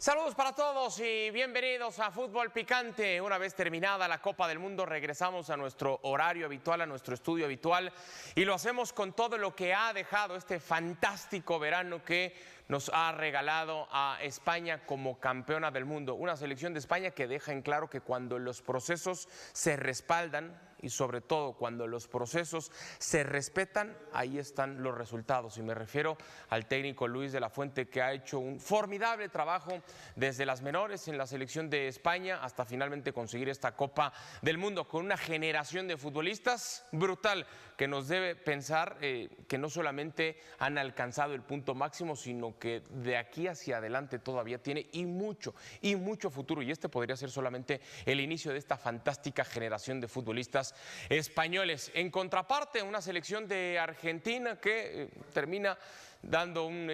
Saludos para todos y bienvenidos a Fútbol Picante. Una vez terminada la Copa del Mundo, regresamos a nuestro horario habitual, a nuestro estudio habitual, y lo hacemos con todo lo que ha dejado este fantástico verano que nos ha regalado a España como campeona del mundo. Una selección de España que deja en claro que cuando los procesos se respaldan y sobre todo cuando los procesos se respetan, ahí están los resultados. Y me refiero al técnico Luis de la Fuente, que ha hecho un formidable trabajo desde las menores en la selección de España hasta finalmente conseguir esta Copa del Mundo con una generación de futbolistas brutal que nos debe pensar que no solamente han alcanzado el punto máximo, sino que de aquí hacia adelante todavía tiene y mucho futuro, y este podría ser solamente el inicio de esta fantástica generación de futbolistas españoles. En contraparte, una selección de Argentina que termina dando un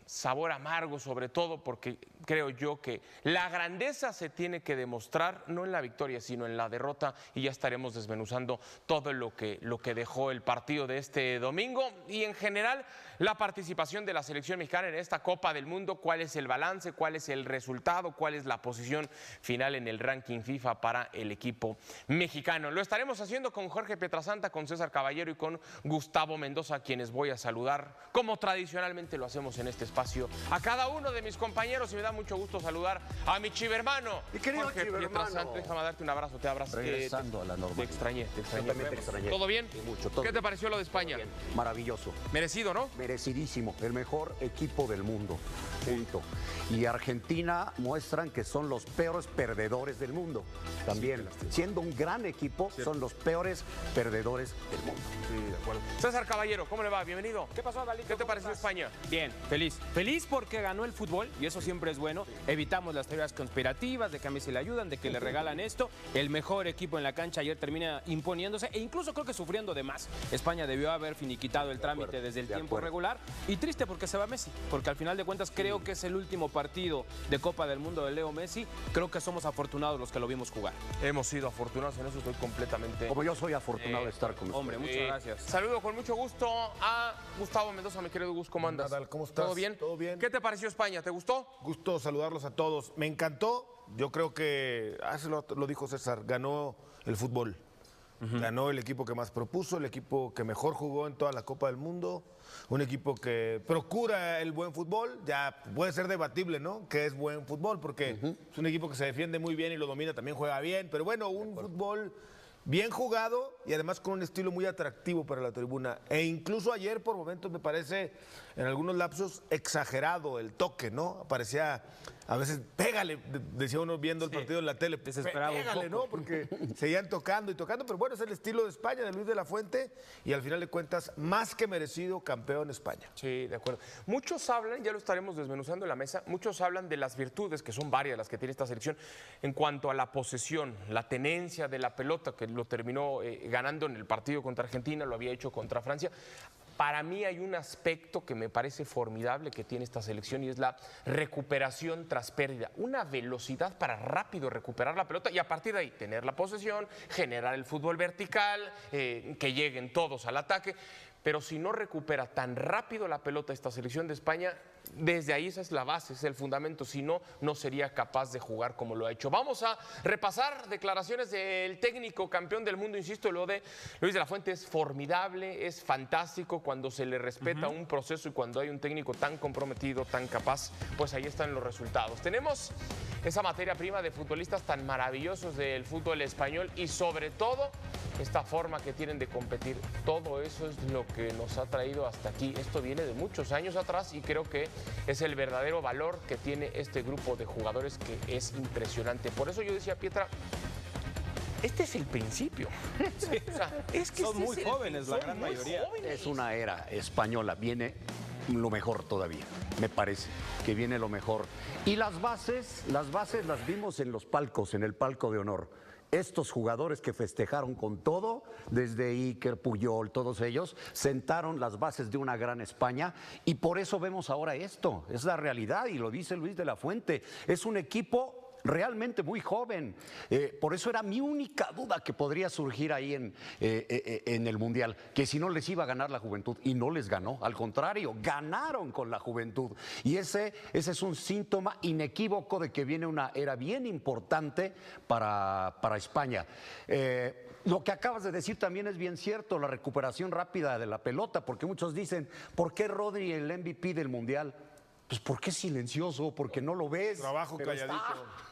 sabor amargo, sobre todo porque creo yo que la grandeza se tiene que demostrar no en la victoria, sino en la derrota, y ya estaremos desmenuzando todo lo que dejó el partido de este domingo y en general la participación de la selección mexicana en esta Copa del Mundo. Cuál es el balance, cuál es el resultado, cuál es la posición final en el ranking FIFA para el equipo mexicano. Lo estaremos haciendo con Jorge Pietrasanta, con César Caballero y con Gustavo Mendoza, a quienes voy a saludar como tradicionalmente lo hacemos en este espacio a cada uno de mis compañeros, y me da mucho gusto saludar a mi chivermano, mi querido Jorge Pietrasanta. Déjame darte un abrazo, te abrazo. Regresando a la normalidad. Te extrañé. Yo también te extrañé. ¿Todo bien? Sí, mucho. Todo ¿Qué te bien. pareció lo de España? Maravilloso. Merecido, ¿no? Merecidísimo. El mejor equipo del mundo. Punto. Y Argentina muestran que son los peores perdedores del mundo. También, siendo un gran equipo, son los peores perdedores del mundo. Sí, de acuerdo. César Caballero, ¿cómo le va? Bienvenido. ¿Qué pasó, Dalito? ¿Qué te pareció España? Bien, feliz. Feliz porque ganó el fútbol y eso siempre es bueno. Evitamos las teorías conspirativas de que a Messi le ayudan, de que le regalan esto. El mejor equipo en la cancha ayer termina imponiéndose e incluso creo que sufriendo de más. España debió haber finiquitado el trámite desde el tiempo regular, y triste porque se va Messi, porque al final de cuentas creo que es el último partido de Copa del Mundo de Leo Messi. Creo que somos afortunados los que lo vimos jugar. Hemos sido afortunados en eso, estoy completamente... Como yo soy afortunado de estar con ustedes. Hombre, muchas gracias. Saludo con mucho gusto a Gustavo Mendoza, mi querido Gus, ¿cómo andas? Nadal, ¿cómo estás? ¿Todo bien? ¿Todo bien? ¿Qué te pareció España? ¿Te gustó? Gusto saludarlos a todos. Me encantó. Yo creo que, lo dijo César, ganó el fútbol. Ganó el equipo que más propuso, el equipo que mejor jugó en toda la Copa del Mundo, un equipo que procura el buen fútbol. Ya puede ser debatible, ¿no?, que es buen fútbol, porque es un equipo que se defiende muy bien y lo domina, también juega bien, pero bueno, un fútbol bien jugado y además con un estilo muy atractivo para la tribuna. E incluso ayer, por momentos, me parece, en algunos lapsos, exagerado el toque, ¿no? Parecía, a veces, pégale, decía uno viendo el partido en la tele. Desesperado un Pégale, poco. ¿no? Porque seguían tocando y tocando, pero bueno, es el estilo de España, de Luis de la Fuente, y al final de cuentas, más que merecido campeón España. Sí, de acuerdo. Muchos hablan, ya lo estaremos desmenuzando en la mesa, muchos hablan de las virtudes, que son varias las que tiene esta selección, en cuanto a la posesión, la tenencia de la pelota, que lo terminó ganando en el partido contra Argentina, lo había hecho contra Francia. Para mí hay un aspecto que me parece formidable que tiene esta selección, y es la recuperación tras pérdida. Una velocidad para rápido recuperar la pelota y a partir de ahí tener la posesión, generar el fútbol vertical, que lleguen todos al ataque. Pero si no recupera tan rápido la pelota esta selección de España, desde ahí esa es la base, es el fundamento. Si no, no sería capaz de jugar como lo ha hecho. Vamos a repasar declaraciones del técnico campeón del mundo. Insisto, lo de Luis de la Fuente es formidable, es fantástico cuando se le respeta un proceso y cuando hay un técnico tan comprometido, tan capaz, pues ahí están los resultados. Tenemos esa materia prima de futbolistas tan maravillosos del fútbol español y sobre todo esta forma que tienen de competir. Todo eso es lo que nos ha traído hasta aquí. Esto viene de muchos años atrás y creo que es el verdadero valor que tiene este grupo de jugadores, que es impresionante. Por eso yo decía, Pietra, este es el principio. Sí. O sea, es que son muy jóvenes la gran mayoría. Es una era española, viene lo mejor todavía, me parece que viene lo mejor. Y las bases las vimos en los palcos, en el palco de honor. Estos jugadores que festejaron con todo, desde Iker, Puyol, todos ellos, sentaron las bases de una gran España, y por eso vemos ahora esto. Es la realidad y lo dice Luis de la Fuente. Es un equipo realmente muy joven. Por eso era mi única duda que podría surgir ahí en el Mundial, que si no les iba a ganar la juventud, y no les ganó, al contrario, ganaron con la juventud. Y ese es un síntoma inequívoco de que viene una era bien importante para España. Lo que acabas de decir también es bien cierto, la recuperación rápida de la pelota, porque muchos dicen, ¿por qué Rodri el MVP del Mundial? Pues porque es silencioso, porque no lo ves. Trabajo pero calladito.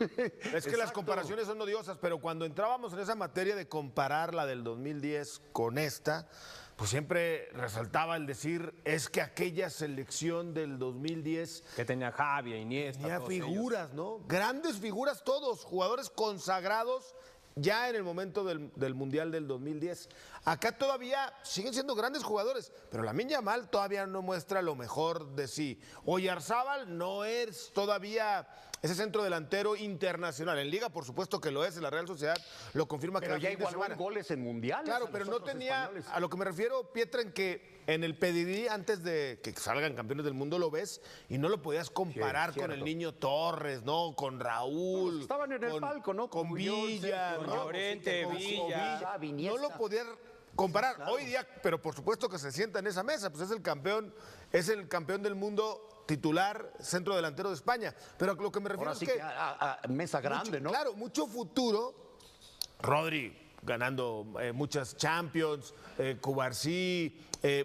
está. Es que las comparaciones son odiosas, pero cuando entrábamos en esa materia de comparar la del 2010 con esta, pues siempre resaltaba el decir, es que aquella selección del 2010 Que tenía Javi, Iniesta, tenía todos figuras, ellos. ¿no? Grandes figuras todos, jugadores consagrados ya en el momento del Mundial del 2010. Acá todavía siguen siendo grandes jugadores, pero Lamine Yamal todavía no muestra lo mejor de sí. Oyarzábal no es todavía ese centro delantero internacional. En Liga, por supuesto que lo es, en la Real Sociedad lo confirma Pero cada ya fin de igualó en semana. goles en mundiales. Claro, a pero los no otros tenía, españoles. a lo que me refiero, Pietra, en que en el pedigrí, antes de que salgan campeones del mundo, lo ves y no lo podías comparar Sí, con el cierto. Niño Torres, ¿no? Con Raúl. Estaban en el palco, ¿no? Con Puyol, Villa, Sergio ¿no? Llorente, Con Villa. Xavi, No Iniesta. lo podías comparar hoy día, pero por supuesto que se sienta en esa mesa, pues es el campeón del mundo titular, centro delantero de España. Pero a lo que me refiero Ahora sí es que que a mesa grande, ¿no? claro, mucho futuro. Rodri ganando muchas Champions, Cubarsí,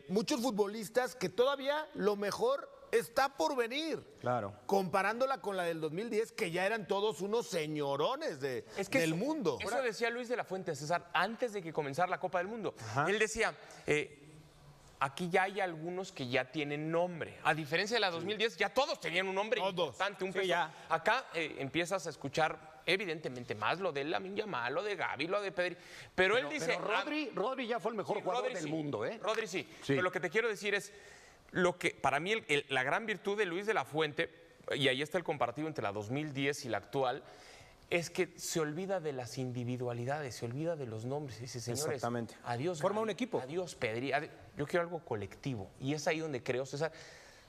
muchos futbolistas que todavía lo mejor está por venir. Claro. Comparándola con la del 2010, que ya eran todos unos señorones del mundo. Eso decía Luis de la Fuente, César, antes de que comenzara la Copa del Mundo. Él decía, aquí ya hay algunos que ya tienen nombre. A diferencia de la 2010, ya todos tenían un nombre Todos. importante, un Sí, peso. ya. Acá empiezas a escuchar evidentemente más lo de Lamine Yamal, lo de Gavi, lo de Pedri. Pero él dice... Pero Rodri ya fue el mejor Sí, jugador Rodri del sí. mundo, ¿eh? Rodri sí. Sí. Pero lo que te quiero decir es, lo que para mí la gran virtud de Luis de la Fuente, y ahí está el comparativo entre la 2010 y la actual, es que se olvida de las individualidades, se olvida de los nombres. Y dice, señores, Exactamente. adiós Forma un Gavi, equipo. adiós Pedri, yo quiero algo colectivo. Y es ahí donde creo, César,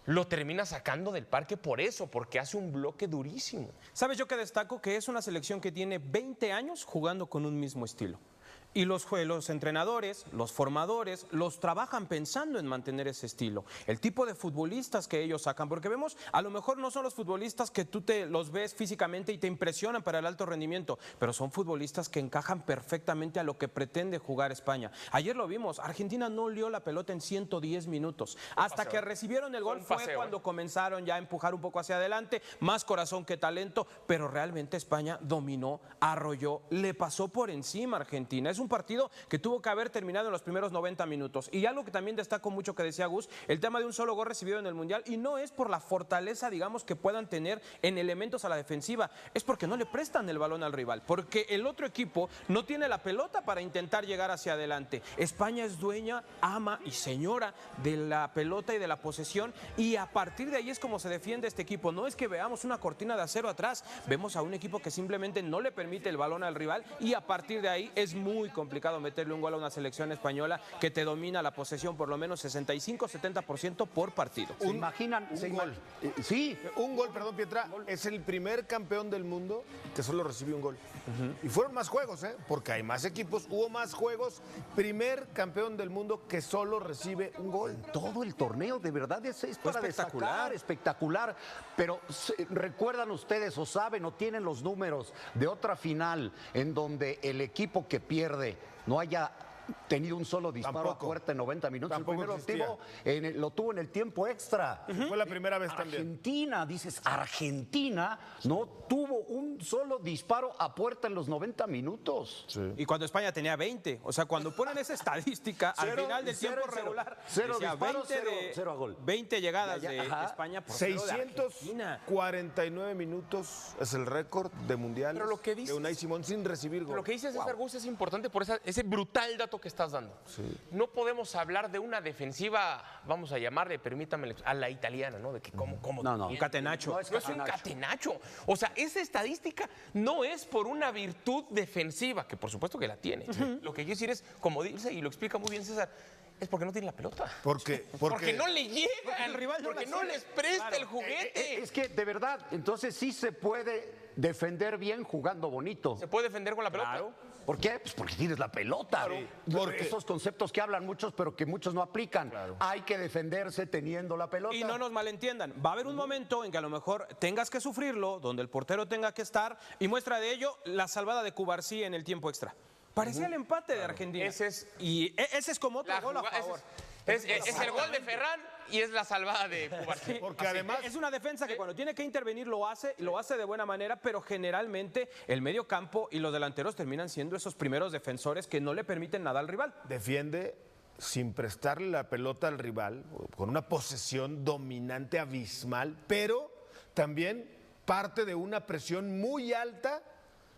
lo termina sacando del parque por eso, porque hace un bloque durísimo. ¿Sabes yo qué destaco? Que es una selección que tiene 20 años jugando con un mismo estilo. Y los entrenadores, los formadores, los trabajan pensando en mantener ese estilo. El tipo de futbolistas que ellos sacan, porque vemos, a lo mejor no son los futbolistas que tú los ves físicamente y te impresionan para el alto rendimiento, pero son futbolistas que encajan perfectamente a lo que pretende jugar España. Ayer lo vimos, Argentina no olió la pelota en 110 minutos. Hasta que recibieron el gol un fue paseo, cuando comenzaron ya a empujar un poco hacia adelante, más corazón que talento, pero realmente España dominó, arrolló, le pasó por encima a Argentina. Es un partido que tuvo que haber terminado en los primeros 90 minutos. Y algo que también destaco mucho que decía Gus, el tema de un solo gol recibido en el Mundial, y no es por la fortaleza, digamos, que puedan tener en elementos a la defensiva, es porque no le prestan el balón al rival, porque el otro equipo no tiene la pelota para intentar llegar hacia adelante. España es dueña, ama y señora de la pelota y de la posesión, y a partir de ahí es como se defiende este equipo. No es que veamos una cortina de acero atrás, vemos a un equipo que simplemente no le permite el balón al rival, y a partir de ahí es muy complicado meterle un gol a una selección española que te domina la posesión por lo menos 65-70% por partido. ¿Se imaginan? gol. Sí. Un gol, perdón, Pietra, es el primer campeón del mundo que solo recibió un gol. Y fueron más juegos, porque hay más equipos, hubo más juegos. Primer campeón del mundo que solo recibe un gol. Todo el torneo, de verdad, es para espectacular. destacar, espectacular. Pero recuerdan ustedes, o saben, o tienen los números de otra final en donde el equipo que pierde no haya tenido un solo disparo Tampoco. a puerta en 90 minutos. Tampoco el existía. primero lo tuvo en el tiempo extra. Fue la primera vez también. Argentina, dices, Argentina no tuvo un solo disparo a puerta en los 90 minutos. Y cuando España tenía 20, o sea, cuando ponen esa estadística al Cero, final del cero, tiempo cero. regular, Cero decía disparos, cero a gol. 20 llegadas Ya, de ajá. España por cero de Argentina. 649 minutos es el récord de mundiales Pero lo que dices- de Unai Simón sin recibir gol. Lo que dice César Gus es importante por ese brutal dato que estás dando. No podemos hablar de una defensiva, vamos a llamarle, permítame, a la italiana, ¿no? De que cómo No, no. Un catenacho. No es No es un catenacho. O sea, esa estadística no es por una virtud defensiva, que por supuesto que la tiene. Lo que quiero decir es, como dice y lo explica muy bien César, es porque no tiene la pelota. Porque Porque no le llega, el rival no porque la no sigue. les presta el juguete. Es que, de verdad, entonces sí se puede defender bien jugando bonito. ¿Se puede defender con la pelota? Claro. ¿Por qué? Pues porque tienes la pelota. porque- Esos conceptos que hablan muchos, pero que muchos no aplican. Hay que defenderse teniendo la pelota. Y no nos malentiendan, va a haber un momento en que a lo mejor tengas que sufrirlo, donde el portero tenga que estar, y muestra de ello la salvada de Cubarsí en el tiempo extra. Parecía el empate de Argentina. Y ese es como otro La gol a jugada- favor. es el gol de Ferran y es la salvada de Cubarsí. Porque además Es una defensa que cuando tiene que intervenir lo hace de buena manera, pero generalmente el medio campo y los delanteros terminan siendo esos primeros defensores que no le permiten nada al rival. defiende sin prestarle la pelota al rival, con una posesión dominante abismal, pero también parte de una presión muy alta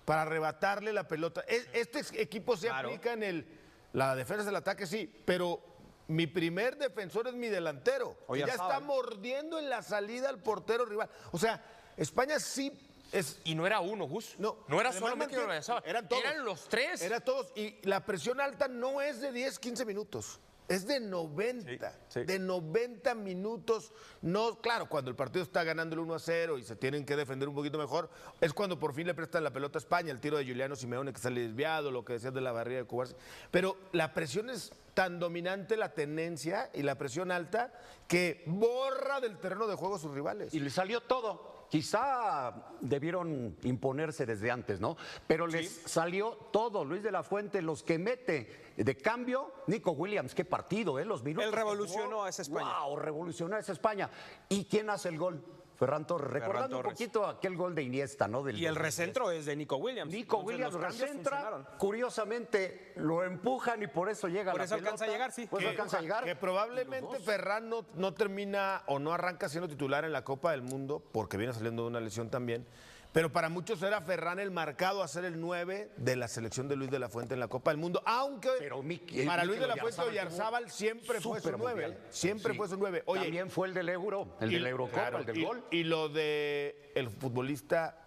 para arrebatarle la pelota. Este equipo se Claro. aplica en la defensa del ataque, sí, pero mi primer defensor es mi delantero. Que ya Oyarzabal. está mordiendo en la salida al portero rival. O sea, España sí es... Y no era uno, Gus. No, era además solamente no uno. tiene- eran todos. Eran los tres. Era todos. Y la presión alta no es de 10, 15 minutos. Es de 90. Sí, sí. De 90 minutos. No, claro, cuando el partido está ganando el 1-0 y se tienen que defender un poquito mejor, es cuando por fin le prestan la pelota a España, el tiro de Giuliano Simeone que sale desviado, lo que decías de la barrera de Cubarsí. Pero la presión es tan dominante, la tenencia y la presión alta, que borra del terreno de juego a sus rivales. Y le salió todo. Quizá debieron imponerse desde antes, ¿no? Pero les salió todo. Luis de la Fuente, los que mete de cambio, Nico Williams, qué partido, ¿eh? Los minutos Él que revolucionó jugó. a esa España. ¡Wow! Revolucionó a esa España. ¿Y quién hace el gol? Ferran Torres. Recordando un Torres. poquito aquel gol de Iniesta, ¿no? Y el recentro es de Nico Williams. Nico Entonces, Williams los cambios recentra, funcionaron. curiosamente lo empujan y por eso llega Por la eso alcanza pelota. a llegar, sí. Por eso alcanza a llegar. Que probablemente Ferran no termina o no arranca siendo titular en la Copa del Mundo, porque viene saliendo de una lesión también. Pero para muchos era Ferran el marcado a ser el 9 de la selección de Luis de la Fuente en la Copa del Mundo, aunque Pero para Luis de la Mikel Fuente Oyarzábal siempre fue su Súper 9. mundial. Siempre Sí. fue su 9. Oye, También fue el del Euro, el del Eurocopa, claro, el del gol. Y lo de el futbolista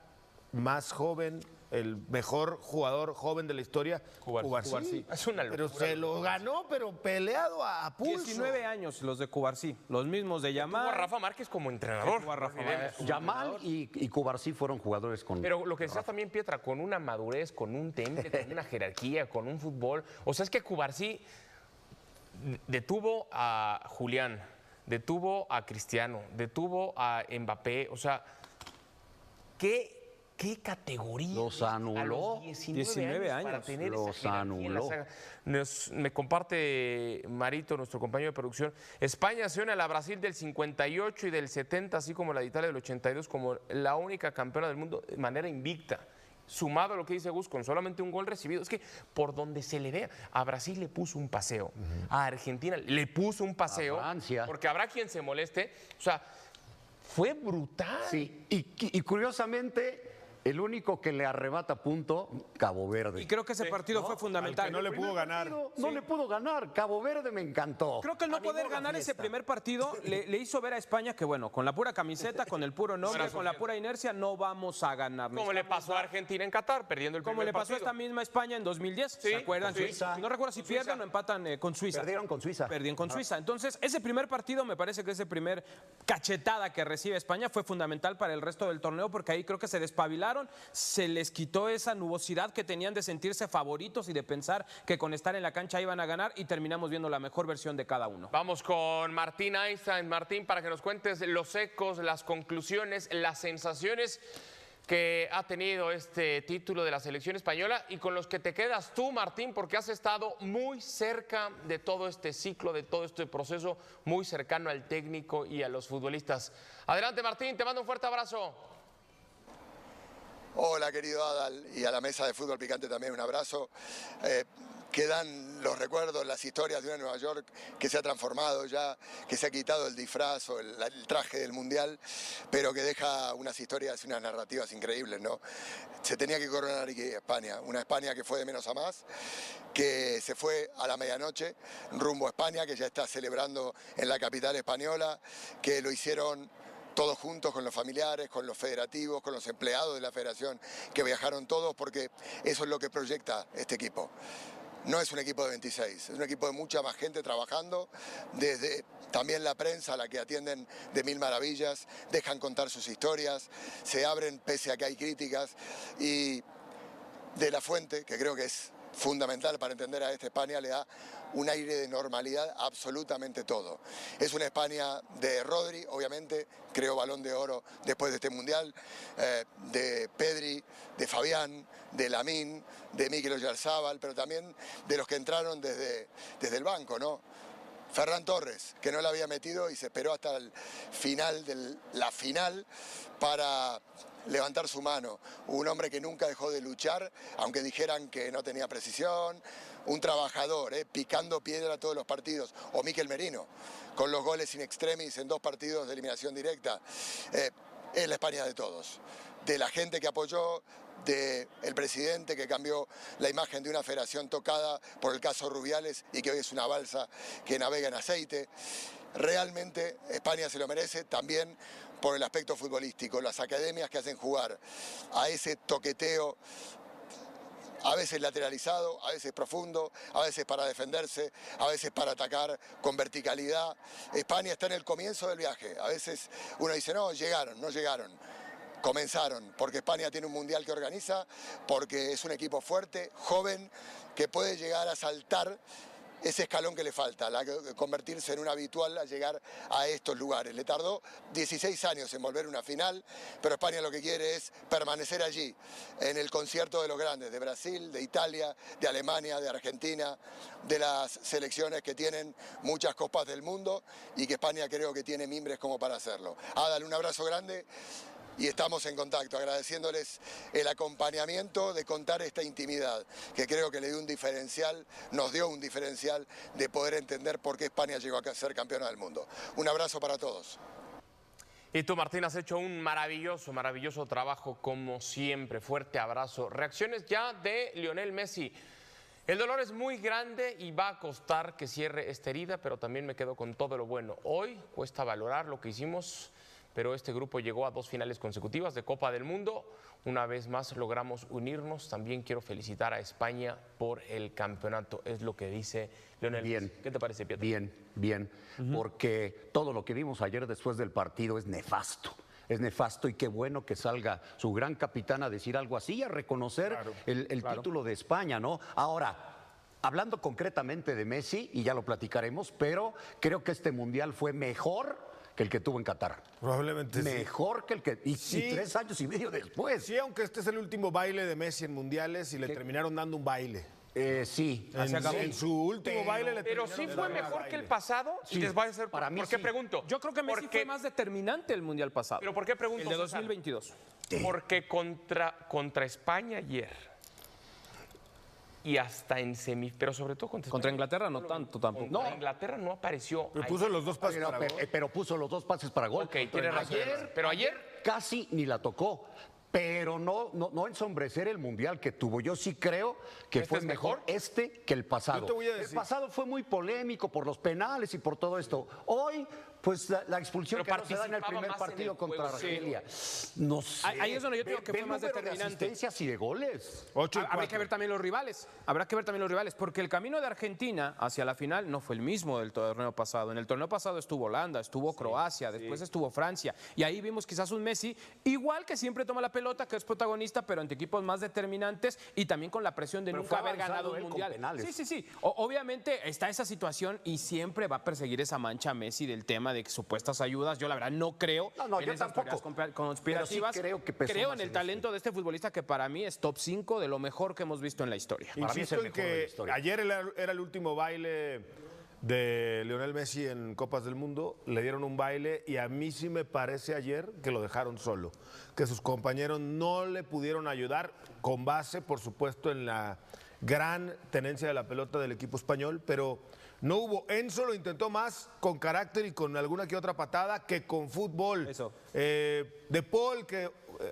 más joven, el mejor jugador joven de la historia, Cubarsí. Es una Pero locura. se lo ganó, pero peleado a pulso. 19 años los de Cubarsí, los mismos de Tuvo a Yamal. Rafa Márquez como entrenador. Tuvo a Rafa Olvidemos. Márquez. Yamal y Cubarsí fueron jugadores con... Pero lo que decías también, Pietra, con una madurez, con un temple, con una jerarquía, con un fútbol. O sea, es que Cubarsí detuvo a Julián, detuvo a Cristiano, detuvo a Mbappé. O sea, ¿qué categoría? Los A anuló. los 19 19 años. Para años. tener Los esa jerarquía en la anuló. saga. Me comparte Marito, nuestro compañero de producción. España se une a la Brasil del 58 y del 70, así como la de Italia del 82, como la única campeona del mundo de manera invicta. Sumado a lo que dice Gus, con solamente un gol recibido. Es que por donde se le vea, a Brasil le puso un paseo, a Argentina le puso un paseo, A Francia. porque habrá quien se moleste. O sea, fue brutal. Sí, y curiosamente, el único que le arrebata punto, Cabo Verde. Y creo que ese partido fue fundamental. no le pudo ganar. No le pudo ganar. Cabo Verde me encantó. Creo que el no poder ganar ese primer partido le hizo ver a España que, bueno, con la pura camiseta, con el puro nombre, con la pura inercia, no vamos a ganar. Como le pasó a Argentina en Qatar, perdiendo el Como primer le pasó a esta partido. misma España en 2010, ¿se acuerdan? con Suiza. No recuerdo si pierden o empatan con Suiza. Perdieron con Suiza. Perdieron con Suiza. Entonces, ese primer partido, me parece que ese primer cachetada que recibe España fue fundamental para el resto del torneo, porque ahí creo que se despabilaron, se les quitó esa nubosidad que tenían de sentirse favoritos y de pensar que con estar en la cancha iban a ganar, y terminamos viendo la mejor versión de cada uno. Vamos con Martín Einstein. Martín, para que nos cuentes los ecos, las conclusiones, las sensaciones que ha tenido este título de la selección española y con los que te quedas tú, Martín, porque has estado muy cerca de todo este ciclo, de todo este proceso, muy cercano al técnico y a los futbolistas. Adelante, Martín, te mando un fuerte abrazo. Hola, querido Adal, y a la mesa de Fútbol Picante también un abrazo. Quedan los recuerdos, las historias de una Nueva York que se ha transformado ya, que se ha quitado el disfraz o el traje del Mundial, pero que deja unas historias y unas narrativas increíbles, ¿no? Se tenía que coronar aquí España, una España que fue de menos a más, que se fue a la medianoche rumbo a España, que ya está celebrando en la capital española, que lo hicieron todos juntos con los familiares, con los federativos, con los empleados de la federación, que viajaron todos, porque eso es lo que proyecta este equipo. no es un equipo de 26, es un equipo de mucha más gente trabajando, desde también la prensa a la que atienden de mil maravillas, dejan contar sus historias, se abren pese a que hay críticas, y De la Fuente, que creo que es fundamental para entender a esta España, le da un aire de normalidad a absolutamente todo. Es una España de Rodri, obviamente, creó Balón de Oro después de este Mundial, de Pedri, de Fabián, de Lamine, de Mikel Oyarzabal, pero también de los que entraron desde el banco, ¿no? Ferran Torres, que no la había metido y se esperó hasta el final de la final para levantar su mano. Un hombre que nunca dejó de luchar, aunque dijeran que no tenía precisión. Un trabajador, picando piedra todos los partidos. O Mikel Merino, con los goles in extremis en 2 partidos de eliminación directa. Es la España de todos. De la gente que apoyó, del presidente que cambió la imagen de una federación tocada por el caso Rubiales y que hoy es una balsa que navega en aceite. Realmente España se lo merece también por el aspecto futbolístico, las academias que hacen jugar a ese toqueteo, a veces lateralizado, a veces profundo, a veces para defenderse, a veces para atacar con verticalidad. España está en el comienzo del viaje. A veces uno dice, no, llegaron, no llegaron. Comenzaron, porque España tiene un mundial que organiza, porque es un equipo fuerte, joven, que puede llegar a saltar ese escalón que le falta, convertirse en un habitual a llegar a estos lugares. Le tardó 16 años en volver a una final, pero España lo que quiere es permanecer allí, en el concierto de los grandes, de Brasil, de Italia, de Alemania, de Argentina, de las selecciones que tienen muchas copas del mundo y que España creo que tiene mimbres como para hacerlo. Dale un abrazo grande. Y estamos en contacto, agradeciéndoles el acompañamiento de contar esta intimidad, que creo que le dio un diferencial, nos dio un diferencial de poder entender por qué España llegó a ser campeona del mundo. Un abrazo para todos. Y tú, Martín, has hecho un maravilloso trabajo como siempre. Fuerte abrazo. Reacciones ya de Lionel Messi. El dolor es muy grande y va a costar que cierre esta herida, pero también me quedo con todo lo bueno. Hoy cuesta valorar lo que hicimos, pero este grupo llegó a 2 finales consecutivas de Copa del Mundo. Una vez más logramos unirnos. También quiero felicitar a España por el campeonato. Es lo que dice Lionel Messi. ¿Qué te parece, Pietro? Bien, porque todo lo que vimos ayer después del partido es nefasto. Es nefasto y qué bueno que salga su gran capitán a decir algo así, a reconocer el título de España, ¿no? Ahora, hablando concretamente de Messi, y ya lo platicaremos, pero creo que este Mundial fue mejor que el que tuvo en Qatar. Probablemente mejor que el que... Y 3 años y medio después. Sí, aunque este es el último baile de Messi en mundiales y le terminaron dando un baile. Sí. En su último baile le Pero sí fue mejor que el pasado. Sí. Y les voy a hacer para mí. ¿Por qué pregunto? Yo creo que Messi fue más determinante el Mundial pasado. ¿Pero por qué pregunto? El de 2022. Porque contra España ayer y hasta en pero sobre todo contra Inglaterra no tanto tampoco. No, Inglaterra no apareció. Pero puso los 2 pases para gol. Pero puso los 2 pases para gol. Ok, tiene razón. Pero ayer casi ni la tocó. Pero no ensombrecer el Mundial que tuvo. Yo sí creo que fue mejor que el pasado. Yo te voy a decir. El pasado fue muy polémico por los penales y por todo esto. Hoy, pues la expulsión pero que no se da en el primer partido contra Argelia. No sé. Ahí es donde yo digo que fue más determinante. De asistencias y de goles. Habrá que ver también los rivales. Habrá que ver también los rivales. Porque el camino de Argentina hacia la final no fue el mismo del torneo pasado. En el torneo pasado estuvo Holanda, estuvo Croacia, después estuvo Francia. Y ahí vimos quizás un Messi igual que siempre toma la pelota, que es protagonista, pero ante equipos más determinantes y también con la presión de nunca haber ganado un mundial. Sí. Obviamente está esa situación y siempre va a perseguir esa mancha a Messi del tema de supuestas ayudas. Yo la verdad no creo en esas teorías conspirativas. Pero sí creo en el talento de este futbolista que para mí es top 5 de lo mejor que hemos visto en la historia. Insisto en que ayer era el último baile de Lionel Messi en Copas del Mundo, le dieron un baile y a mí sí me parece ayer que lo dejaron solo, que sus compañeros no le pudieron ayudar, con base, por supuesto, en la gran tenencia de la pelota del equipo español, pero no hubo. Enzo lo intentó más con carácter y con alguna que otra patada que con fútbol. De Paul, que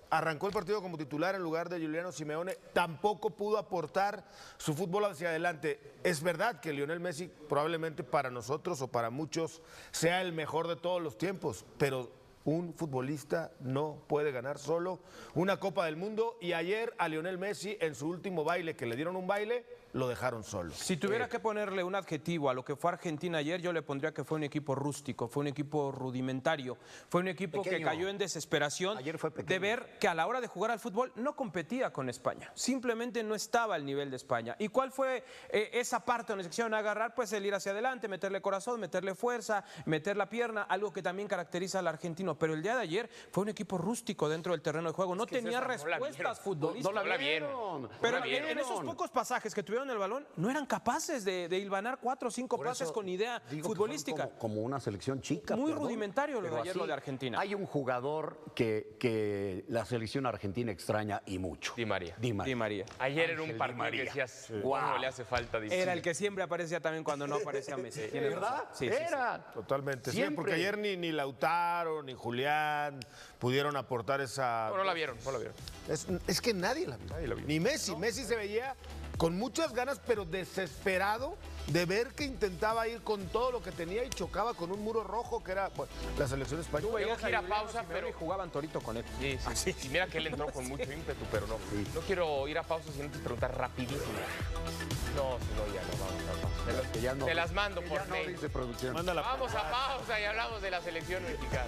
arrancó el partido como titular en lugar de Giuliano Simeone, tampoco pudo aportar su fútbol hacia adelante. Es verdad que Lionel Messi probablemente para nosotros o para muchos sea el mejor de todos los tiempos, pero un futbolista no puede ganar solo una Copa del Mundo y ayer a Lionel Messi en su último baile, que le dieron un baile, lo dejaron solo. Si tuviera que ponerle un adjetivo a lo que fue Argentina ayer, yo le pondría que fue un equipo rústico, fue un equipo rudimentario, fue un equipo que cayó en desesperación Ayer fue de pequeño. ver que a la hora de jugar al fútbol no competía con España, simplemente no estaba al nivel de España. ¿Y cuál fue esa parte donde se quisieron agarrar? Pues el ir hacia adelante, meterle corazón, meterle fuerza, meter la pierna, algo que también caracteriza al argentino. Pero el día de ayer fue un equipo rústico dentro del terreno de juego, no tenía César, no la respuestas vieron. futbolísticas. No la vieron. Pero No la vieron. en esos pocos pasajes que tuvieron el balón, no eran capaces de hilvanar 4 o 5 Por pases eso con idea digo que futbolística. fueron como una selección chica. Muy perdón, rudimentario lo de pero ayer, lo de Argentina. Hay un jugador que la selección argentina extraña y mucho. Di María. Di María. Ayer era un Ángel Di partido que María. decías, Guau. ¿cómo le hace falta? Era el que siempre aparecía también cuando no aparecía Messi. Tienes ¿Verdad? razón. Sí, sí, sí. Era. Totalmente, sí, Siempre. porque ayer ni Lautaro, ni Julián pudieron aportar esa... No la vieron, no la vieron. Es que nadie la vio. Ni Messi. Messi se veía con muchas ganas, pero desesperado de ver que intentaba ir con todo lo que tenía y chocaba con un muro rojo que era pues, la selección española. Tengo que ir a pausa, pero... Y jugaban torito con él. Sí. Y mira que él entró con mucho ímpetu, pero no. No quiero ir a pausa sin antes preguntar rapidísimo. No, si no, ya no vamos a pausa. Que ya no- Te las mando que por ya no mail. dice producción. Mándala. Vamos a pausa y hablamos de la selección mexicana.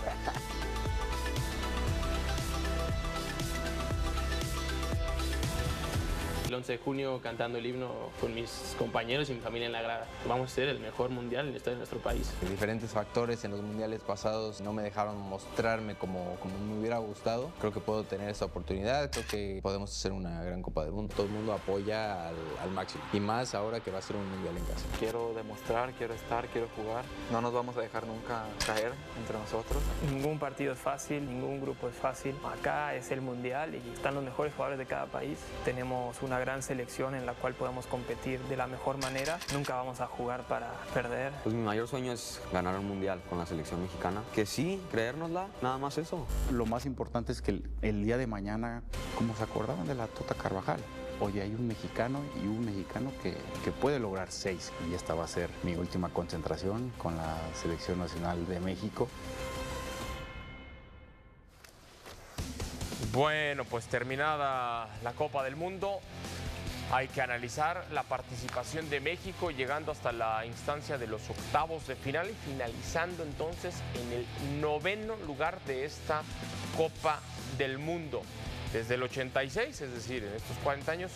El 11 de junio cantando el himno con mis compañeros y mi familia en la grada. Vamos a ser el mejor mundial en la historia de nuestro país. Diferentes factores en los mundiales pasados no me dejaron mostrarme como me hubiera gustado. Creo que puedo tener esa oportunidad, creo que podemos hacer una gran Copa del Mundo. Todo el mundo apoya al máximo y más ahora que va a ser un mundial en casa. Quiero demostrar, quiero estar, quiero jugar. No nos vamos a dejar nunca caer entre nosotros. Ningún partido es fácil, ningún grupo es fácil. Acá es el mundial y están los mejores jugadores de cada país. Tenemos una gran selección en la cual podemos competir de la mejor manera. Nunca vamos a jugar para perder. Pues mi mayor sueño es ganar un mundial con la selección mexicana. Que sí, creérnosla, nada más eso. Lo más importante es que el día de mañana, como se acordaban de la Tota Carvajal, oye, hay un mexicano que puede lograr 6. Y esta va a ser mi última concentración con la Selección Nacional de México. Bueno, pues terminada la Copa del Mundo, hay que analizar la participación de México llegando hasta la instancia de los octavos de final y finalizando entonces en el 9º lugar de esta Copa del Mundo. Desde el 86, es decir, en estos 40 años,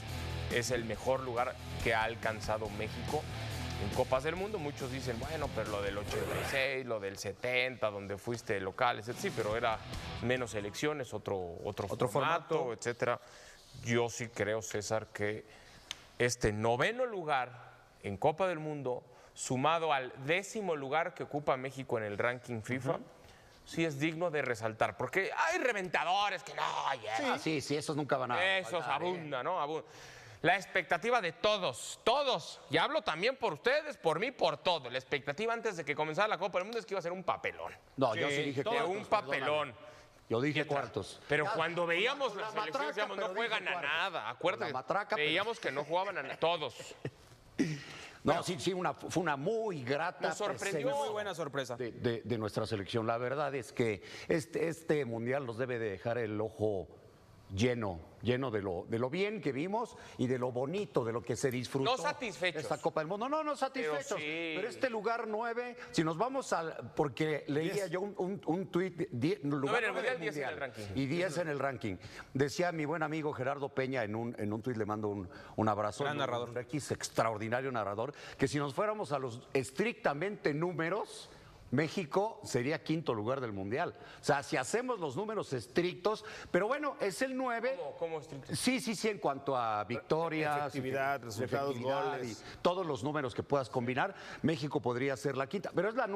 es el mejor lugar que ha alcanzado México en Copas del Mundo. Muchos dicen, bueno, pero lo del 86, lo del 70, donde fuiste local, etc. Sí, pero era menos elecciones, otro formato, etcétera. Yo sí creo, César, que este 9º lugar en Copa del Mundo, sumado al 10º lugar que ocupa México en el ranking FIFA, sí es digno de resaltar. Porque hay reventadores que no, Sí, esos nunca van a esos faltar, abundan, ¿no? La expectativa de todos, y hablo también por ustedes, por mí, por todo. La expectativa antes de que comenzara la Copa del Mundo es que iba a ser un papelón. No, yo sí dije De cuartos, un papelón. Yo dije cuartos. Pero cuando veíamos con las la selecciones, matraca, decíamos, no pero juegan dije a cuartos. nada. Acuérdate, Con la matraca, pero- veíamos que no jugaban a nada. Todos. No, sí, fue una muy grata Nos sorprendió. presencia Muy buena sorpresa. de nuestra selección. La verdad es que este mundial nos debe de dejar el ojo lleno de lo bien que vimos y de lo bonito, de lo que se disfrutó. No satisfechos. Esta Copa del Mundo. No satisfechos. sí. Pero este lugar 9, si nos vamos al... Porque leía yo un tuit... en el Mundial, 10 en el ranking. Y 10 en el ranking. Decía mi buen amigo Gerardo Peña en un tuit, le mando un abrazo. Gran narrador. Un extraordinario narrador, que si nos fuéramos a los estrictamente números, México sería 5º lugar del Mundial. O sea, si hacemos los números estrictos, pero bueno, es el 9. ¿Cómo estricto? Sí, en cuanto a victorias, Efectividad, resultados, goles. y todos los números que puedas combinar, México podría ser la 5ª, pero es la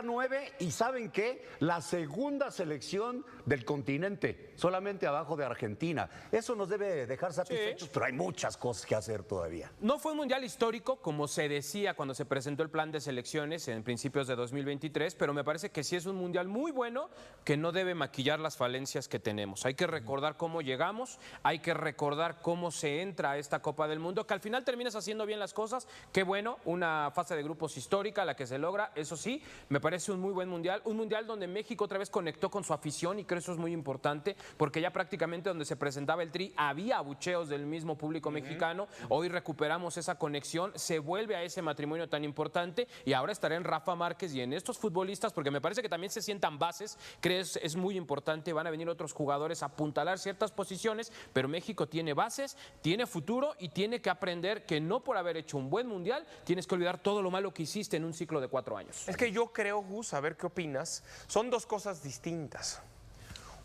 9, y ¿saben qué? La segunda selección del continente, solamente abajo de Argentina. Eso nos debe dejar satisfechos, pero hay muchas cosas que hacer todavía. No fue un mundial histórico, como se decía cuando se presentó el plan de selecciones en principios de 2023, pero me parece que sí es un mundial muy bueno que no debe maquillar las falencias que tenemos. Hay que recordar cómo llegamos, hay que recordar cómo se entra a esta Copa del Mundo, que al final termines haciendo bien las cosas. Qué bueno, una fase de grupos histórica la que se logra, eso sí, me parece un muy buen mundial, un mundial donde México otra vez conectó con su afición y creo que eso es muy importante, porque ya prácticamente donde se presentaba el Tri había abucheos del mismo público mexicano. Hoy recuperamos esa conexión, se vuelve a ese matrimonio tan importante y ahora estará en Rafa Márquez y en estos futbolistas, porque me parece que también se sientan bases, creo que es muy importante, van a venir otros jugadores a apuntalar ciertas posiciones, pero México tiene bases, tiene futuro y tiene que aprender que no por haber hecho un buen mundial tienes que olvidar todo lo malo que hiciste en un ciclo de 4 años. Es que yo creo, Gus, a ver qué opinas, son dos cosas distintas.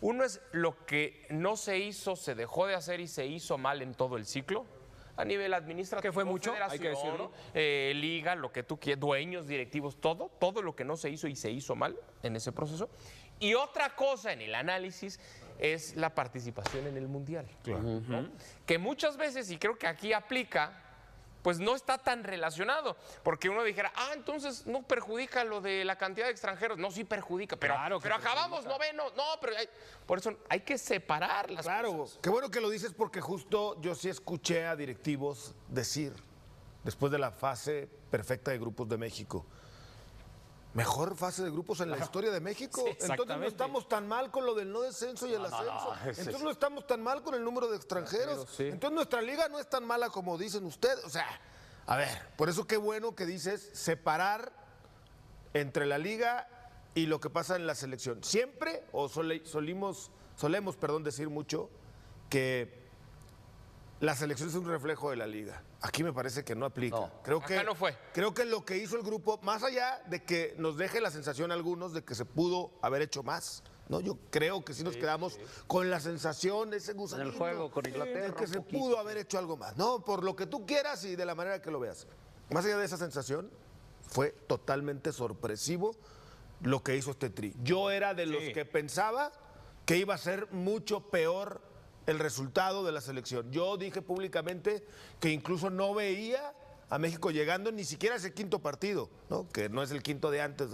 Uno es lo que no se hizo, se dejó de hacer y se hizo mal en todo el ciclo, a nivel administrativo, que fue mucho, hay que decirlo. Liga, lo que tú quieras, dueños, directivos, todo lo que no se hizo y se hizo mal en ese proceso. Y otra cosa en el análisis es la participación en el Mundial. Claro. ¿No? Que muchas veces, y creo que aquí aplica, pues no está tan relacionado, porque uno dijera, entonces no perjudica lo de la cantidad de extranjeros. No, sí perjudica, pero, claro pero acabamos noveno. No, pero por eso hay que separar las cosas. Qué bueno que lo dices, porque justo yo sí escuché a directivos decir, después de la fase perfecta de grupos de México, mejor fase de grupos en la historia de México. Sí, entonces no estamos tan mal con lo del no descenso y el ascenso. Entonces no estamos tan mal con el número de extranjeros. Sí. Entonces nuestra liga no es tan mala como dicen ustedes. O sea, a ver, por eso qué bueno que dices separar entre la liga y lo que pasa en la selección. Siempre, o solemos decir mucho, que la selección es un reflejo de la liga. Aquí me parece que no aplica. No, acá no fue. Creo que lo que hizo el grupo, más allá de que nos deje la sensación a algunos de que se pudo haber hecho más, ¿no? Yo creo que sí nos quedamos con la sensación, ese gusanito, en el juego con Inglaterra, de que se un poquito. pudo haber hecho algo más, ¿no? Por lo que tú quieras y de la manera que lo veas. Más allá de esa sensación, fue totalmente sorpresivo lo que hizo este Tri. Yo era de los que pensaba que iba a ser mucho peor el resultado de la selección. Yo dije públicamente que incluso no veía a México llegando ni siquiera a ese quinto partido, ¿no? Que no es el quinto de antes,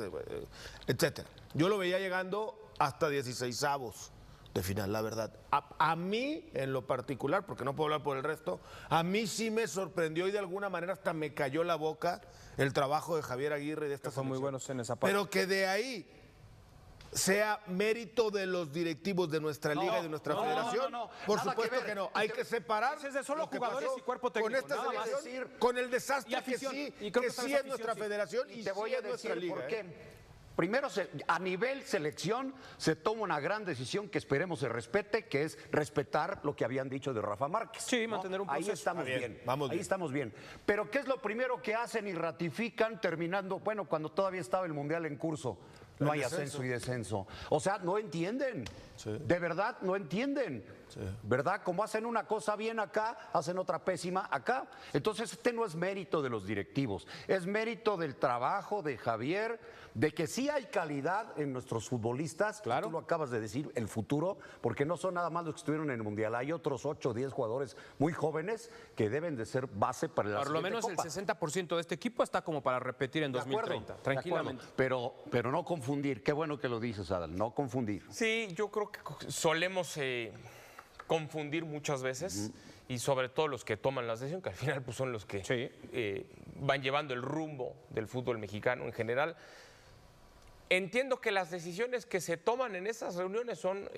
etcétera. Yo lo veía llegando hasta 16avos de final, la verdad. A mí, en lo particular, porque no puedo hablar por el resto, a mí sí me sorprendió y de alguna manera hasta me cayó la boca el trabajo de Javier Aguirre y de esta Que fue muy selección. bueno en esa parte. Pero que de ahí sea mérito de los directivos de nuestra liga y de nuestra federación. Por Nada supuesto que ver. que no. Hay que separar Es de solo lo que jugadores pasó y cuerpo técnico, con esta nada más. selección, con el desastre Y afición. que sí, Y creo que que sí sabes es afición, nuestra sí. federación y Te voy sí a es nuestra decir liga. por qué. Primero, a nivel selección, se toma una gran decisión que esperemos se respete, que es respetar lo que habían dicho de Rafa Márquez. Sí, mantener un Ahí proceso. estamos Está bien, bien. vamos Ahí bien. estamos bien. Pero ¿qué es lo primero que hacen y ratifican terminando? Bueno, cuando todavía estaba el Mundial en curso. No hay ascenso y descenso. O sea, no entienden. De verdad, no entienden. ¿Verdad? Como hacen una cosa bien acá, hacen otra pésima acá. Entonces, este no es mérito de los directivos. Es mérito del trabajo de Javier, de que sí hay calidad en nuestros futbolistas. Claro. Tú lo acabas de decir, el futuro, porque no son nada más los que estuvieron en el Mundial. Hay otros 8 o 10 jugadores muy jóvenes que deben de ser base para la Por lo siguiente menos Copa. el 60% de este equipo está como para repetir en De acuerdo, 2030, de acuerdo. tranquilamente. Pero no confundir. Qué bueno que lo dices, Adal, no confundir. Sí, yo creo que solemos confundir muchas veces y sobre todo los que toman las decisiones, que al final pues, son los que van llevando el rumbo del fútbol mexicano en general. Entiendo que las decisiones que se toman en esas reuniones son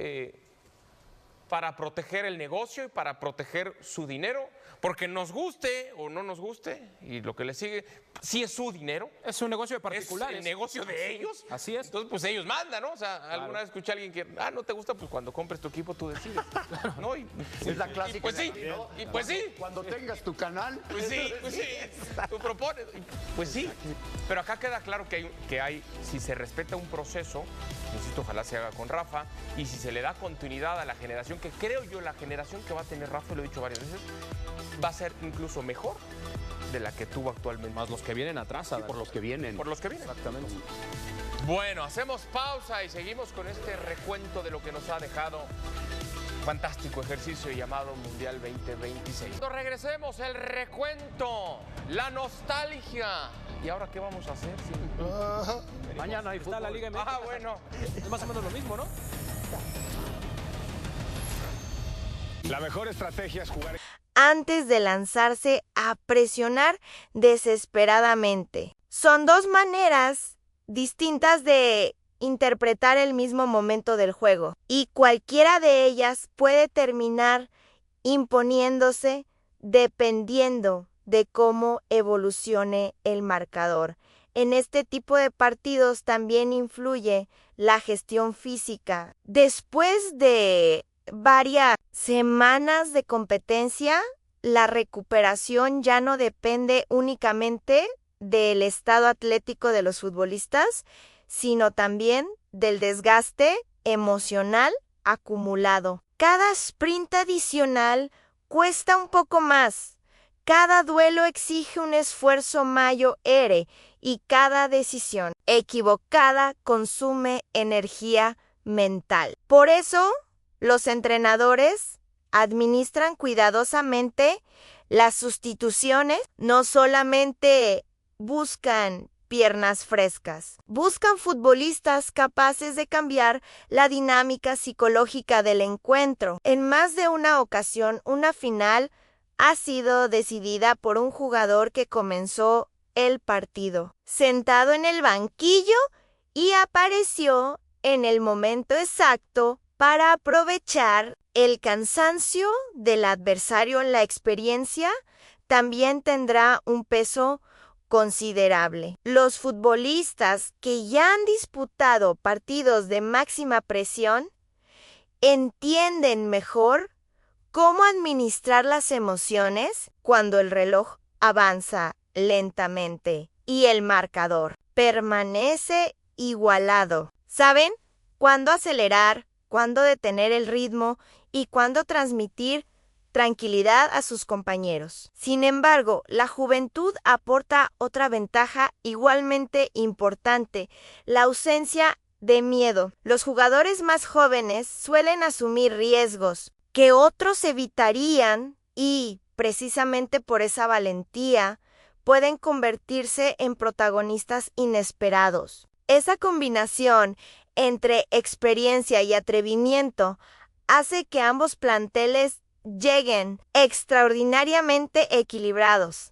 para proteger el negocio y para proteger su dinero, porque nos guste o no nos guste, y lo que le sigue, sí es su dinero. Es un negocio de particulares. Es el negocio de ellos. Así es. Entonces, pues ellos mandan, ¿no? O sea, alguna vez escuché a alguien que, no te gusta, pues cuando compres tu equipo tú decides. ¿No? Es la clásica. Y pues sí, y pues sí. Cuando tengas tu canal. Pues sí. Tú propones. Pues sí. Pero acá queda claro que hay, si se respeta un proceso, insisto, ojalá se haga con Rafa, y si se le da continuidad a la generación, que creo yo la generación que va a tener Rafa, lo he dicho varias veces, va a ser incluso mejor de la que tuvo actualmente. Más los que vienen atrás. Sí, por los que vienen. Por los que vienen. Exactamente. Bueno, hacemos pausa y seguimos con este recuento de lo que nos ha dejado fantástico ejercicio llamado Mundial 2026. Cuando regresemos, el recuento, la nostalgia ¿Y ahora qué vamos a hacer? Mañana hay Está fútbol. la Liga MX. Ah, bueno. Es más o menos lo mismo, ¿no? La mejor estrategia es jugar. Antes de lanzarse a presionar desesperadamente. Son dos maneras distintas de interpretar el mismo momento del juego, y cualquiera de ellas puede terminar imponiéndose dependiendo de cómo evolucione el marcador. En este tipo de partidos también influye la gestión física. Después de varias semanas de competencia, la recuperación ya no depende únicamente del estado atlético de los futbolistas, sino también del desgaste emocional acumulado. Cada sprint adicional cuesta un poco más. Cada duelo exige un esfuerzo mayor y cada decisión equivocada consume energía mental. Por eso, los entrenadores administran cuidadosamente las sustituciones. No solamente buscan piernas frescas, buscan futbolistas capaces de cambiar la dinámica psicológica del encuentro. En más de una ocasión, una final ha sido decidida por un jugador que comenzó el partido sentado en el banquillo y apareció en el momento exacto para aprovechar el cansancio del adversario. La experiencia también tendrá un peso considerable. Los futbolistas que ya han disputado partidos de máxima presión entienden mejor cómo administrar las emociones cuando el reloj avanza lentamente y el marcador permanece igualado. ¿Saben cuándo acelerar, cuándo detener el ritmo y cuándo transmitir tranquilidad a sus compañeros? Sin embargo, la juventud aporta otra ventaja igualmente importante: la ausencia de miedo. Los jugadores más jóvenes suelen asumir riesgos que otros evitarían y, precisamente por esa valentía, pueden convertirse en protagonistas inesperados. Esa combinación entre experiencia y atrevimiento hace que ambos planteles lleguen extraordinariamente equilibrados.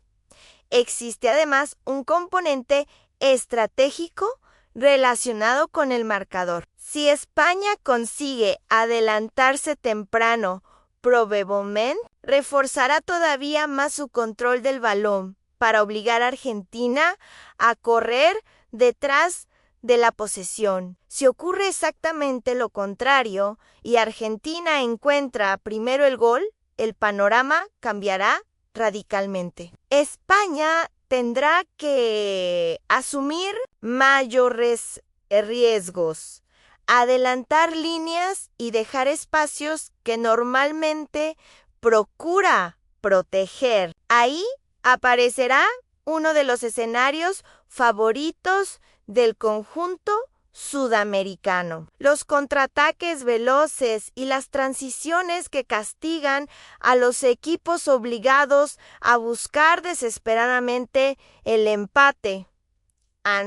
Existe además un componente estratégico relacionado con el marcador. Si España consigue adelantarse temprano, probablemente reforzará todavía más su control del balón para obligar a Argentina a correr detrás de la posesión. Si ocurre exactamente lo contrario y Argentina encuentra primero el gol, el panorama cambiará radicalmente. España tendrá que asumir mayores riesgos, adelantar líneas y dejar espacios que normalmente procura proteger. Ahí aparecerá uno de los escenarios favoritos del conjunto sudamericano: los contraataques veloces y las transiciones que castigan a los equipos obligados a buscar desesperadamente el empate.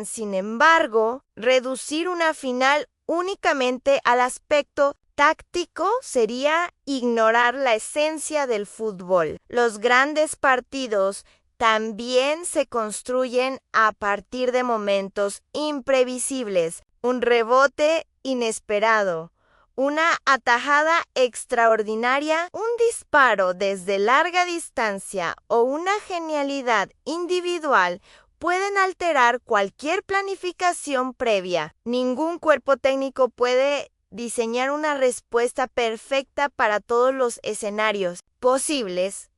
Sin embargo, reducir una final únicamente al aspecto táctico sería ignorar la esencia del fútbol. Los grandes partidos también se construyen a partir de momentos imprevisibles: un rebote inesperado, una atajada extraordinaria, un disparo desde larga distancia o una genialidad individual pueden alterar cualquier planificación previa. Ningún cuerpo técnico puede diseñar una respuesta perfecta para todos los escenarios posibles.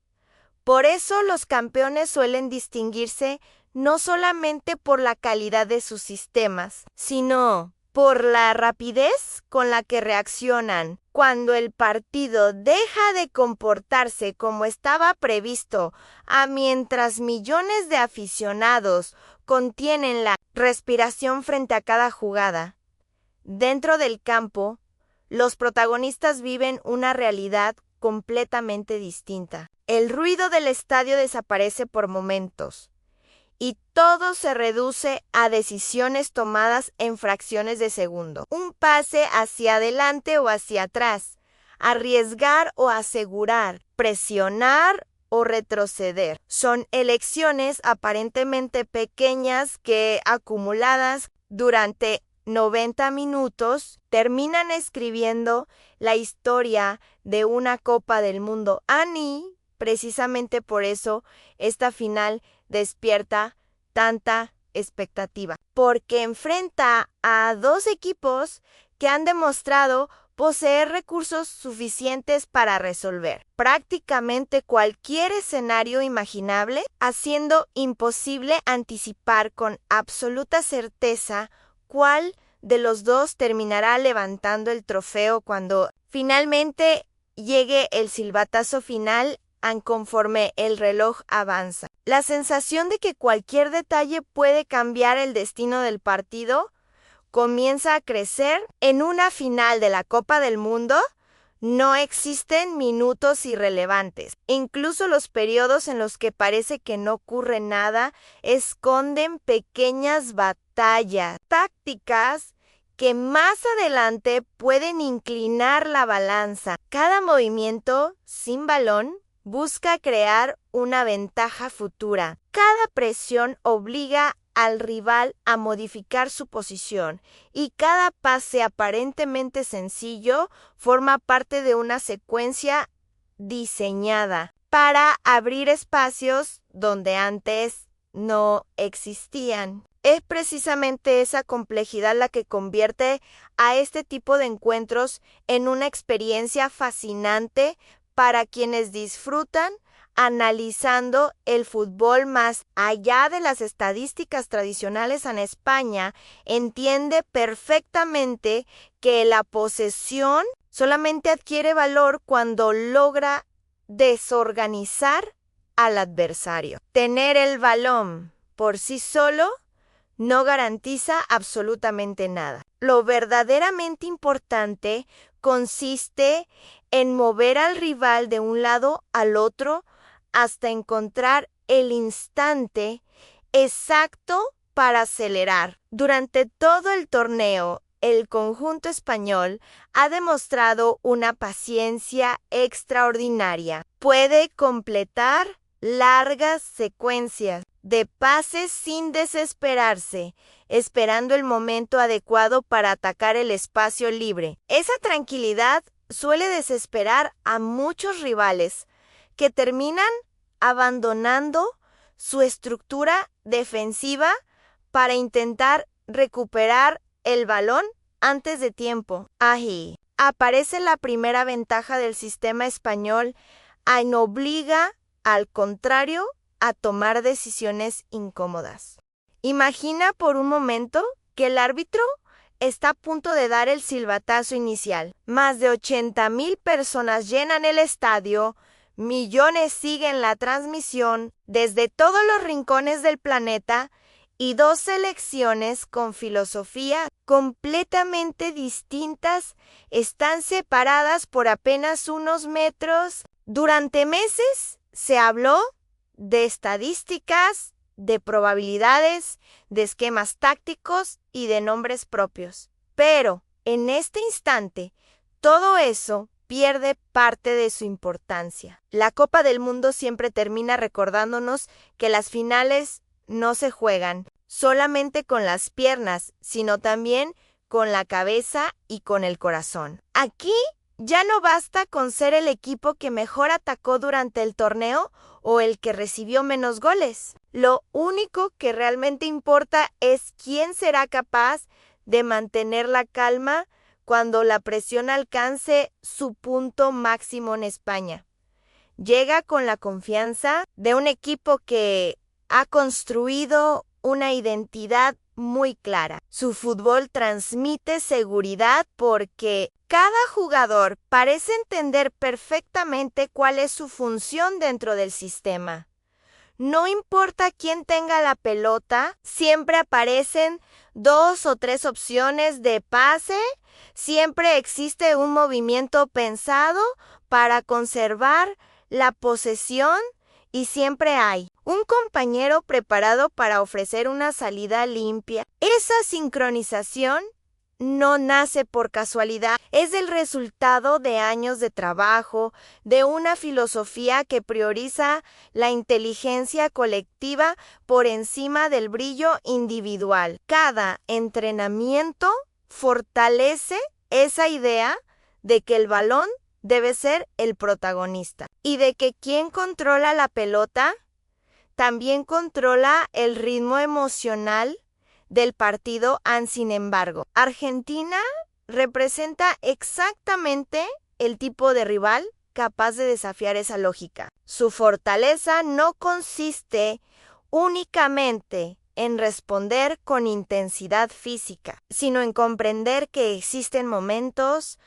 Por eso los campeones suelen distinguirse no solamente por la calidad de sus sistemas, sino por la rapidez con la que reaccionan. Cuando el partido deja de comportarse como estaba previsto, mientras millones de aficionados contienen la respiración frente a cada jugada, dentro del campo, los protagonistas viven una realidad completamente distinta. El ruido del estadio desaparece por momentos y todo se reduce a decisiones tomadas en fracciones de segundo. Un pase hacia adelante o hacia atrás, arriesgar o asegurar, presionar o retroceder. Son elecciones aparentemente pequeñas que, acumuladas durante 90 minutos, terminan escribiendo la historia de una Copa del Mundo. Precisamente por eso, esta final despierta tanta expectativa, porque enfrenta a dos equipos que han demostrado poseer recursos suficientes para resolver prácticamente cualquier escenario imaginable, haciendo imposible anticipar con absoluta certeza cuál de los dos terminará levantando el trofeo cuando finalmente llegue el silbatazo final conforme el reloj avanza. La sensación de que cualquier detalle puede cambiar el destino del partido comienza a crecer. En una final de la Copa del Mundo no existen minutos irrelevantes. Incluso los periodos en los que parece que no ocurre nada esconden pequeñas batallas tácticas que más adelante pueden inclinar la balanza. Cada movimiento sin balón busca crear una ventaja futura. Cada presión obliga al rival a modificar su posición y cada pase aparentemente sencillo forma parte de una secuencia diseñada para abrir espacios donde antes no existían. Es precisamente esa complejidad la que convierte a este tipo de encuentros en una experiencia fascinante para quienes disfrutan analizando el fútbol más allá de las estadísticas tradicionales. En España entiende perfectamente que la posesión solamente adquiere valor cuando logra desorganizar al adversario. Tener el balón por sí solo no garantiza absolutamente nada. Lo verdaderamente importante consiste en mover al rival de un lado al otro hasta encontrar el instante exacto para acelerar. Durante todo el torneo, el conjunto español ha demostrado una paciencia extraordinaria. Puede completar largas secuencias de pases sin desesperarse, esperando el momento adecuado para atacar el espacio libre. Esa tranquilidad suele desesperar a muchos rivales que terminan abandonando su estructura defensiva para intentar recuperar el balón antes de tiempo. Ahí aparece la primera ventaja del sistema español, obliga al contrario a tomar decisiones incómodas. Imagina por un momento que el árbitro está a punto de dar el silbatazo inicial. Más de 80,000 personas llenan el estadio, millones siguen la transmisión desde todos los rincones del planeta y dos selecciones con filosofía completamente distintas están separadas por apenas unos metros. Durante meses se habló de estadísticas, de probabilidades, de esquemas tácticos y de nombres propios. Pero en este instante, todo eso pierde parte de su importancia. La Copa del Mundo siempre termina recordándonos que las finales no se juegan solamente con las piernas, sino también con la cabeza y con el corazón. Aquí ya no basta con ser el equipo que mejor atacó durante el torneo o el que recibió menos goles. Lo único que realmente importa es quién será capaz de mantener la calma cuando la presión alcance su punto máximo en España. Llega con la confianza de un equipo que ha construido una identidad muy clara. Su fútbol transmite seguridad porque cada jugador parece entender perfectamente cuál es su función dentro del sistema. No importa quién tenga la pelota, siempre aparecen 2 o 3 opciones de pase, siempre existe un movimiento pensado para conservar la posesión y siempre hay un compañero preparado para ofrecer una salida limpia. Esa sincronización no nace por casualidad, es el resultado de años de trabajo, de una filosofía que prioriza la inteligencia colectiva por encima del brillo individual. Cada entrenamiento fortalece esa idea de que el balón debe ser el protagonista y de que quien controla la pelota también controla el ritmo emocional del partido. Sin embargo, Argentina representa exactamente el tipo de rival capaz de desafiar esa lógica. Su fortaleza no consiste únicamente en responder con intensidad física, sino en comprender que existen momentos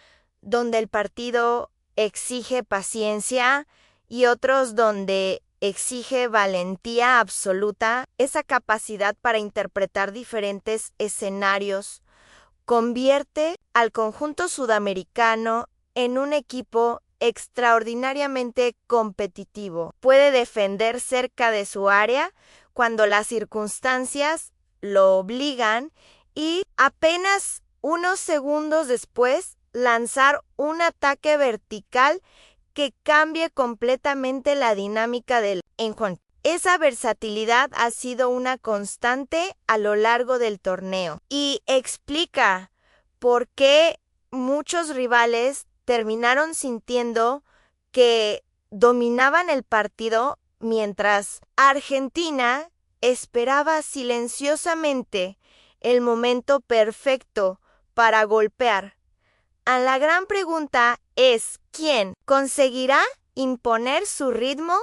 donde el partido exige paciencia y otros donde exige valentía absoluta. Esa capacidad para interpretar diferentes escenarios convierte al conjunto sudamericano en un equipo extraordinariamente competitivo. Puede defender cerca de su área cuando las circunstancias lo obligan y apenas unos segundos después lanzar un ataque vertical que cambie completamente la dinámica del encuentro. Esa versatilidad ha sido una constante a lo largo del torneo y explica por qué muchos rivales terminaron sintiendo que dominaban el partido mientras Argentina esperaba silenciosamente el momento perfecto para golpear. La gran pregunta es, ¿quién conseguirá imponer su ritmo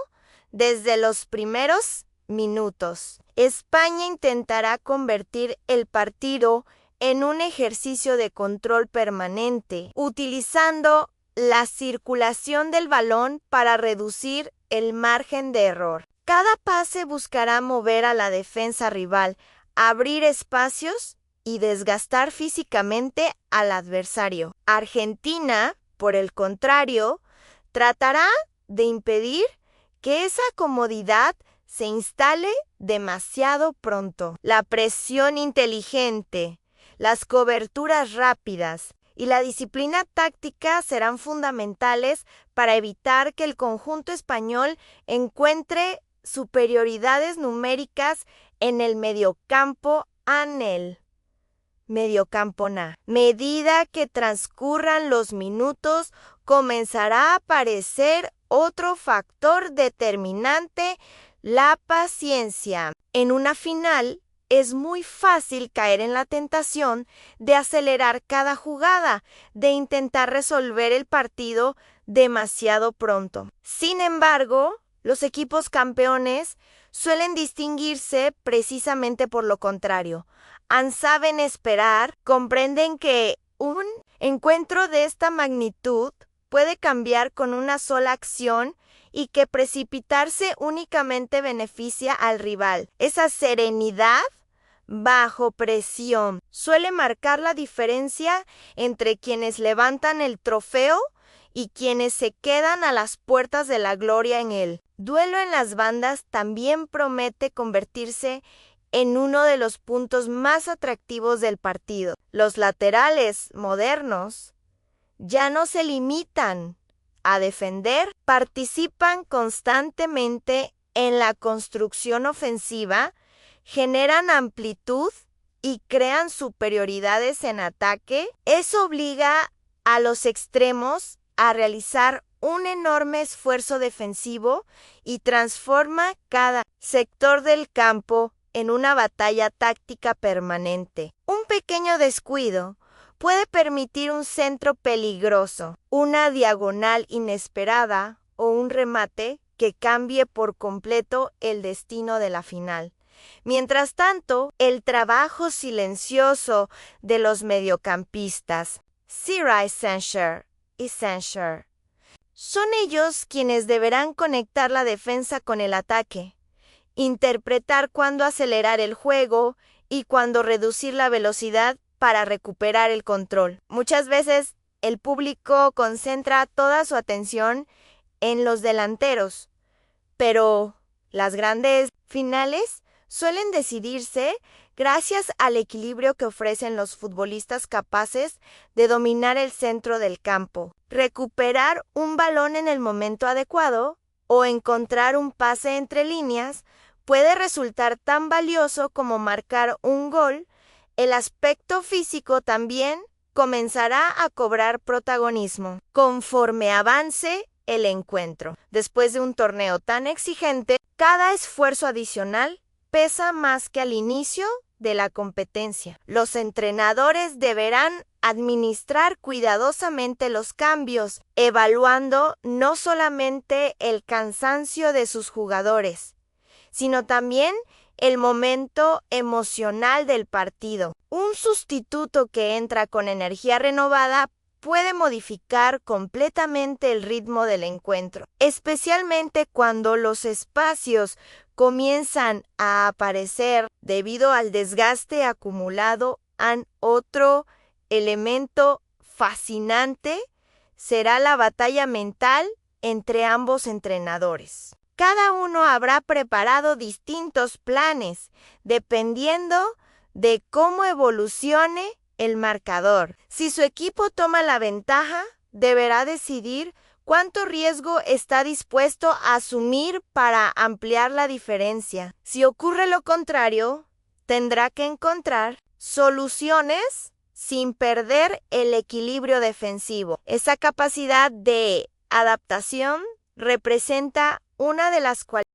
desde los primeros minutos? España intentará convertir el partido en un ejercicio de control permanente, utilizando la circulación del balón para reducir el margen de error. Cada pase buscará mover a la defensa rival, abrir espacios y desgastar físicamente al adversario. Argentina, por el contrario, tratará de impedir que esa comodidad se instale demasiado pronto. La presión inteligente, las coberturas rápidas y la disciplina táctica serán fundamentales para evitar que el conjunto español encuentre superioridades numéricas en el mediocampo medida que transcurran los minutos, comenzará a aparecer otro factor determinante, la paciencia. En una final, es muy fácil caer en la tentación de acelerar cada jugada, de intentar resolver el partido demasiado pronto. Sin embargo, los equipos campeones suelen distinguirse precisamente por lo contrario. Saben esperar, comprenden que un encuentro de esta magnitud puede cambiar con una sola acción y que precipitarse únicamente beneficia al rival. Esa serenidad bajo presión suele marcar la diferencia entre quienes levantan el trofeo y quienes se quedan a las puertas de la gloria en él. Duelo en las bandas también promete convertirse en uno de los puntos más atractivos del partido. Los laterales modernos ya no se limitan a defender, participan constantemente en la construcción ofensiva, generan amplitud y crean superioridades en ataque. Eso obliga a los extremos a realizar un enorme esfuerzo defensivo y transforma cada sector del campo en una batalla táctica permanente. Un pequeño descuido puede permitir un centro peligroso, una diagonal inesperada o un remate que cambie por completo el destino de la final. Mientras tanto, el trabajo silencioso de los mediocampistas, Siraj Sancher y Sancher, son ellos quienes deberán conectar la defensa con el ataque, interpretar cuándo acelerar el juego y cuándo reducir la velocidad para recuperar el control. Muchas veces el público concentra toda su atención en los delanteros, pero las grandes finales suelen decidirse gracias al equilibrio que ofrecen los futbolistas capaces de dominar el centro del campo, recuperar un balón en el momento adecuado o encontrar un pase entre líneas puede resultar tan valioso como marcar un gol. El aspecto físico también comenzará a cobrar protagonismo conforme avance el encuentro. Después de un torneo tan exigente, cada esfuerzo adicional pesa más que al inicio de la competencia. Los entrenadores deberán administrar cuidadosamente los cambios, evaluando no solamente el cansancio de sus jugadores, sino también el momento emocional del partido. Un sustituto que entra con energía renovada puede modificar completamente el ritmo del encuentro, especialmente cuando los espacios comienzan a aparecer debido al desgaste acumulado. Otro elemento fascinante será la batalla mental entre ambos entrenadores. Cada uno habrá preparado distintos planes, dependiendo de cómo evolucione el marcador. Si su equipo toma la ventaja, deberá decidir cuánto riesgo está dispuesto a asumir para ampliar la diferencia. Si ocurre lo contrario, tendrá que encontrar soluciones sin perder el equilibrio defensivo. Esa capacidad de adaptación representa una de las cualidades